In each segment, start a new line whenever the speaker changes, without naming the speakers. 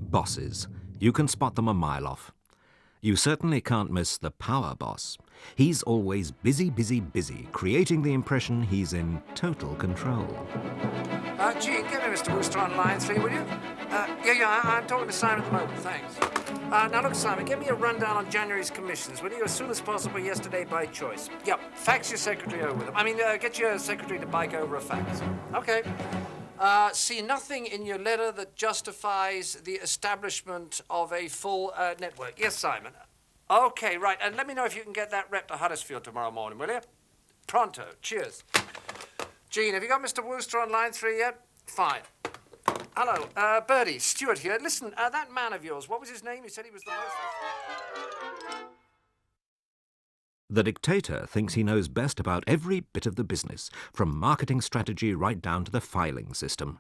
Bosses. You can spot them a mile off. You certainly can't miss the power boss. He's always busy, busy, busy, creating the impression he's in total control.
Gene, get me Mr. Wooster on line 3, will you? I'm talking to Simon at the moment, thanks. Now look, Simon, give me a rundown on January's commissions, will you? As soon as possible, yesterday by choice. Yep, fax your secretary over with them. Get your secretary to bike over a fax. Okay. See nothing in your letter that justifies the establishment of a full network. Yes, Simon. Okay, right. And let me know if you can get that rep to Huddersfield tomorrow morning, will you? Pronto. Cheers. Gene, have you got Mr. Wooster on line 3 yet? Fine. Hello, Bertie, Stuart here. Listen, that man of yours, what was his name? He said he was the most...
The dictator thinks he knows best about every bit of the business, from marketing strategy right down to the filing system.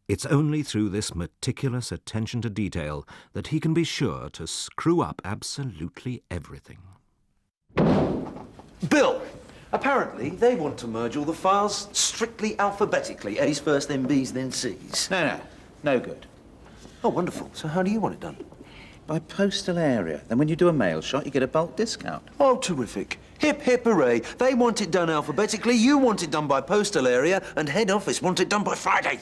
It's only through this meticulous attention to detail that he can be sure to screw up absolutely everything.
Bill! Apparently, they want to merge all the files strictly alphabetically. A's first, then B's, then C's.
No good.
Oh, wonderful. So how do you want it done?
By postal area. Then when you do a mail shot, you get a bulk discount.
Oh, terrific. Hip, hip, hooray. They want it done alphabetically, you want it done by postal area, and head office want it done by Friday.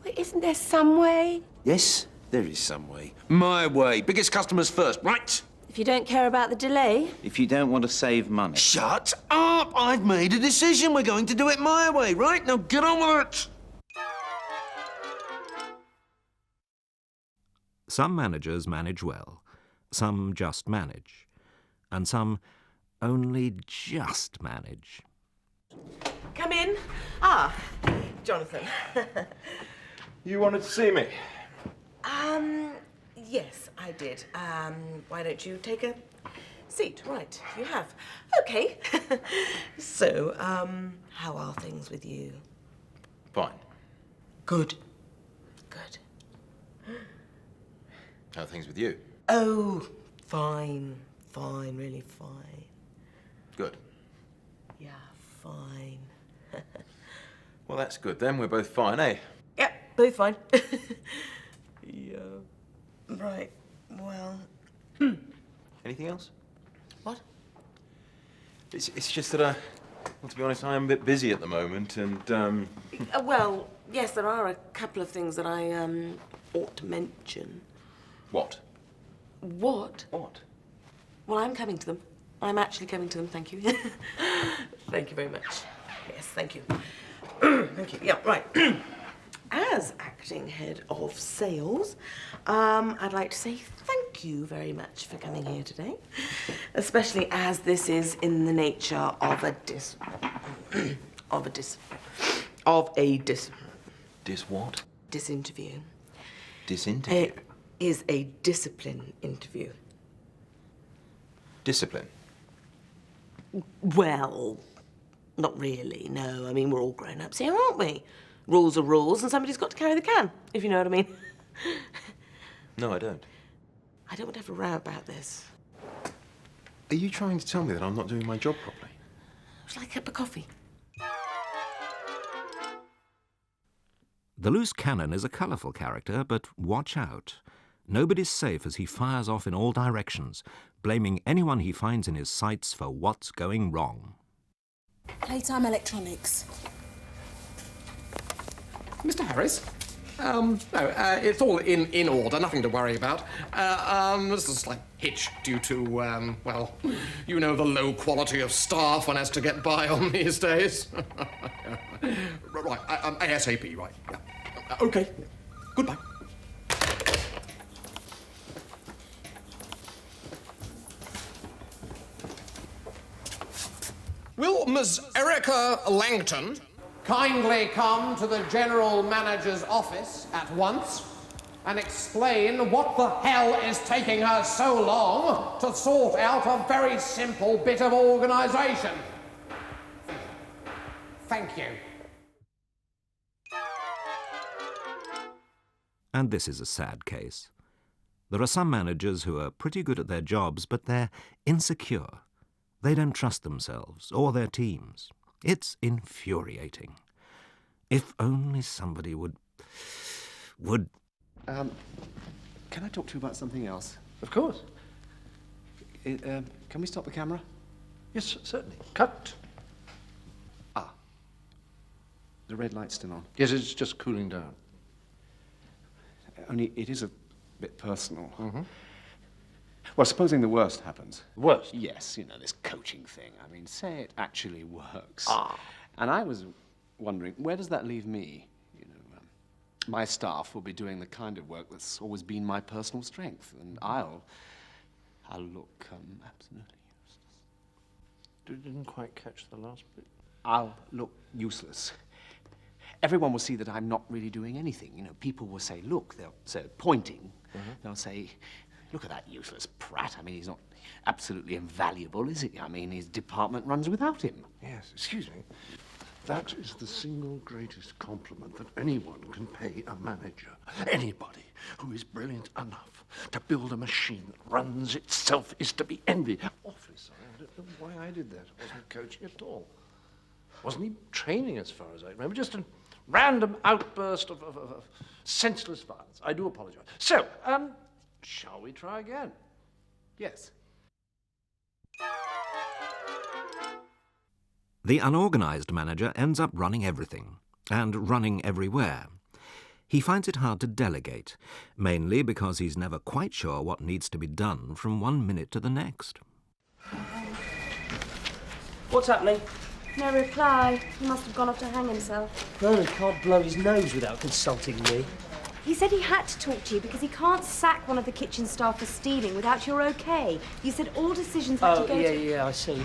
Well, isn't there some way?
Yes, there is some way. My way. Biggest customers first, right?
If you don't care about the delay?
If you don't want to save money.
Shut up! I've made a decision. We're going to do it my way, right? Now get on with it!
Some managers manage well, some just manage, and some only just manage.
Come in. Jonathan.
You wanted to see me?
Yes, I did. Why don't you take a seat? Right, you have. Okay. So, how are things with you?
Fine.
Good. Good.
How are things with you?
Oh, fine. Fine, really fine.
Good.
Yeah, fine.
Well, that's good then. We're both fine, eh?
Yep, both fine. Yeah. Right, well...
Anything else?
What?
It's just that well, to be honest, I am a bit busy at the moment, and,
Well, yes, there are a couple of things that I, ought to mention.
What?
What?
What?
Well, I'm coming to them. I'm actually coming to them, thank you. Thank you very much. Yes, thank you. Thank you. Yeah, right. As acting head of sales, I'd like to say thank you very much for coming here today, especially as this is in the nature of a
Dis what?
disinterview.
Disinterview?
It is a discipline interview.
Discipline?
Well, not really, no. I mean, we're all grown-ups here, aren't we? Rules are rules, and somebody's got to carry the can, if you know what I mean.
No, I don't.
I don't want to have a row about this.
Are you trying to tell me that I'm not doing my job properly?
Would you like a cup of coffee?
The loose cannon is a colourful character, but watch out. Nobody's safe as he fires off in all directions, blaming anyone he finds in his sights for what's going wrong.
Playtime Electronics.
Mr. Harris? No, it's all in order, nothing to worry about. There's a slight hitch due to, well, you know the low quality of staff one has to get by on these days. Right, ASAP, right, yeah. Okay, goodbye. Will Ms. Erica Langton kindly come to the General Manager's office at once and explain what the hell is taking her so long to sort out a very simple bit of organisation? Thank you.
And this is a sad case. There are some managers who are pretty good at their jobs, but they're insecure. They don't trust themselves or their teams. It's infuriating. If only somebody would...
Can can I talk to you about something else?
Of course.
Can we stop the camera?
Yes, certainly. Cut.
Ah. The red light's still on.
Yes, it's just cooling down.
Only it is a bit personal. Well, supposing the worst happens.
Worst?
Yes, you know, this coaching thing. I mean, say it actually works.
Ah.
And I was wondering, where does that leave me? You know, my staff will be doing the kind of work that's always been my personal strength, and I'll look absolutely useless.
Didn't quite catch the last bit.
I'll look useless. Everyone will see that I'm not really doing anything. You know, people will say, look, they'll say, pointing, they'll say, look at that useless prat. I mean, he's not absolutely invaluable, is he? I mean, his department runs without him.
Yes, excuse me. That is the single greatest compliment that anyone can pay a manager. Anybody who is brilliant enough to build a machine that runs itself is to be envied. Awfully sorry, I don't know why I did that. I wasn't coaching at all. Wasn't even training as far as I remember. Just a random outburst of senseless violence. I do apologize. So, shall we try again?
Yes.
The unorganized manager ends up running everything, and running everywhere. He finds it hard to delegate, mainly because he's never quite sure what needs to be done from one minute to the next.
What's happening?
No reply. He must have gone off to hang himself.
Bernard can't blow his nose without consulting me.
He said he had to talk to you because he can't sack one of the kitchen staff for stealing without your okay. You said all decisions had to go to...
Yeah, I see.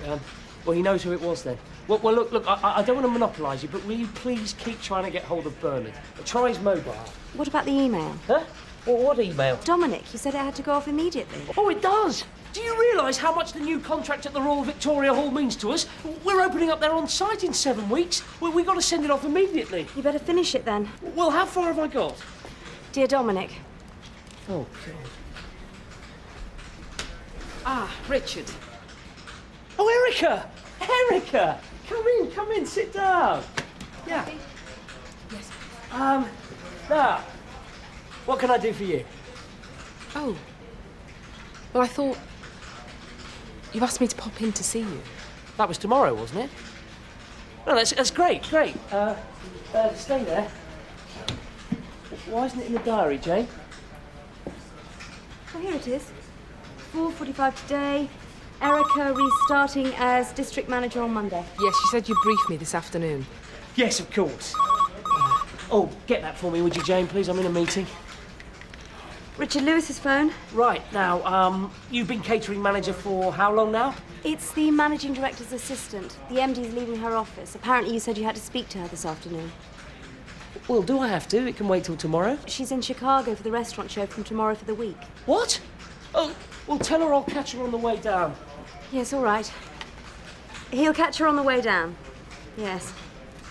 Well, he knows who it was then. Well, look, I don't want to monopolise you, but will you please keep trying to get hold of Bernard? Try his mobile.
What about the email?
Huh? Well, what email?
Dominic, you said it had to go off immediately.
Oh, it does! Do you realise how much the new contract at the Royal Victoria Hall means to us? We're opening up there on site in 7 weeks. We've got to send it off immediately.
You better finish it then.
Well, how far have I got?
Dear Dominic.
Oh, God.
Ah, Richard.
Oh, Erica! Erica! Come in, sit down. Yeah.
Yes.
Now, what can I do for you?
Oh. Well, I thought... You asked me to pop in to see you.
That was tomorrow, wasn't it? No, that's great. Stay there. Why isn't it in the diary, Jane?
Well, here it is. 4:45 today. Erica restarting as district manager on Monday.
Yes, she said you'd brief me this afternoon.
Yes, of course. Get that for me, would you, Jane, please? I'm in a meeting.
Richard Lewis's phone.
Right, now, you've been catering manager for how long now?
It's the managing director's assistant. The MD's leaving her office. Apparently you said you had to speak to her this afternoon.
Well, do I have to? It can wait till tomorrow.
She's in Chicago for the restaurant show from tomorrow for the week.
What? Oh, well, tell her I'll catch her on the way down.
Yes, all right. He'll catch her on the way down. Yes,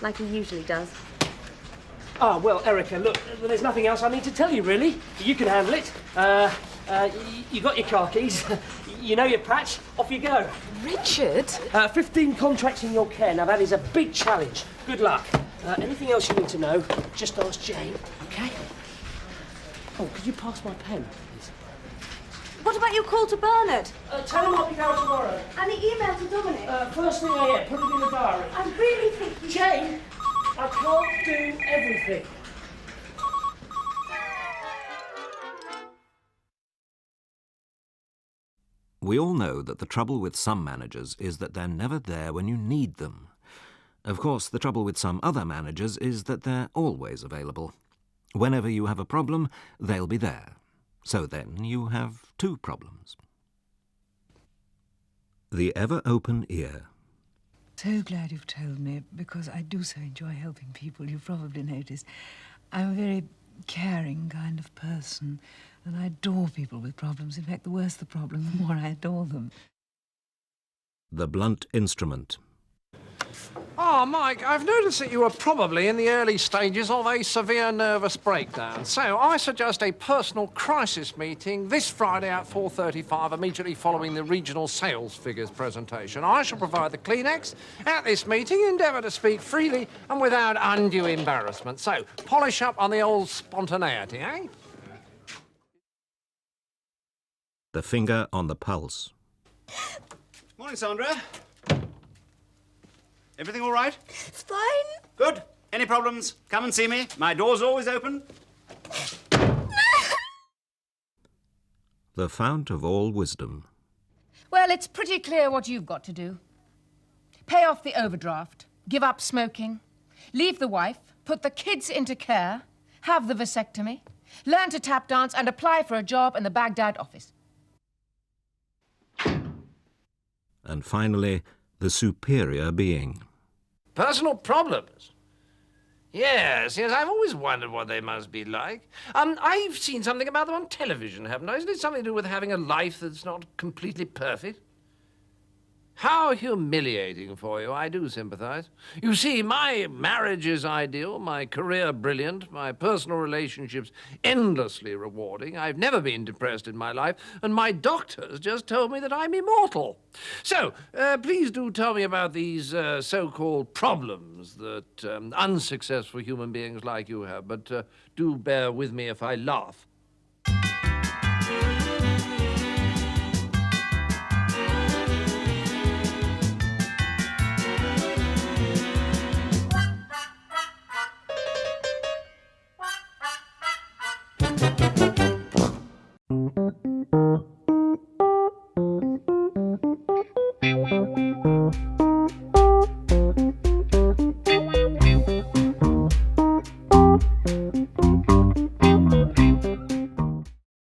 like he usually does.
Ah, well, Erica, look, there's nothing else I need to tell you, really. You can handle it. You got your car keys. You know your patch. Off you go.
Richard?
15 contracts in your care. Now, that is a big challenge. Good luck. Anything else you need to know, just ask Jane, OK? Oh, could you pass my pen, please?
What about your call to Bernard?
Tell him I'll be down tomorrow.
And the email to Dominic?
First thing I get, put it in the diary.
I really think you...
Jane, I can't do everything.
We all know that the trouble with some managers is that they're never there when you need them. Of course, the trouble with some other managers is that they're always available. Whenever you have a problem, they'll be there. So then you have two problems. The ever-open ear.
So glad you've told me, because I do so enjoy helping people, you've probably noticed. I'm a very caring kind of person, and I adore people with problems. In fact, the worse the problem, the more I adore them.
The blunt instrument.
Oh, Mike, I've noticed that you were probably in the early stages of a severe nervous breakdown. So I suggest a personal crisis meeting this Friday at 4:35, immediately following the regional sales figures presentation. I shall provide the Kleenex. At this meeting, endeavour to speak freely and without undue embarrassment. So polish up on the old spontaneity, eh?
the finger on the pulse.
Morning, Sandra. Everything all right?
It's fine.
Good. Any problems, come and see me. My door's always open.
The fount of all wisdom.
Well, it's pretty clear what you've got to do. Pay off the overdraft, give up smoking, leave the wife, put the kids into care, have the vasectomy, learn to tap dance and apply for a job in the Baghdad office.
And finally, the superior being.
Personal problems? Yes, I've always wondered what they must be like. I've seen something about them on television, haven't I? Isn't it something to do with having a life that's not completely perfect? How humiliating for you. I do sympathize. You see, my marriage is ideal, my career brilliant, my personal relationships endlessly rewarding. I've never been depressed in my life, and my doctors just told me that I'm immortal. So, please do tell me about these so-called problems that unsuccessful human beings like you have, but do bear with me if I laugh.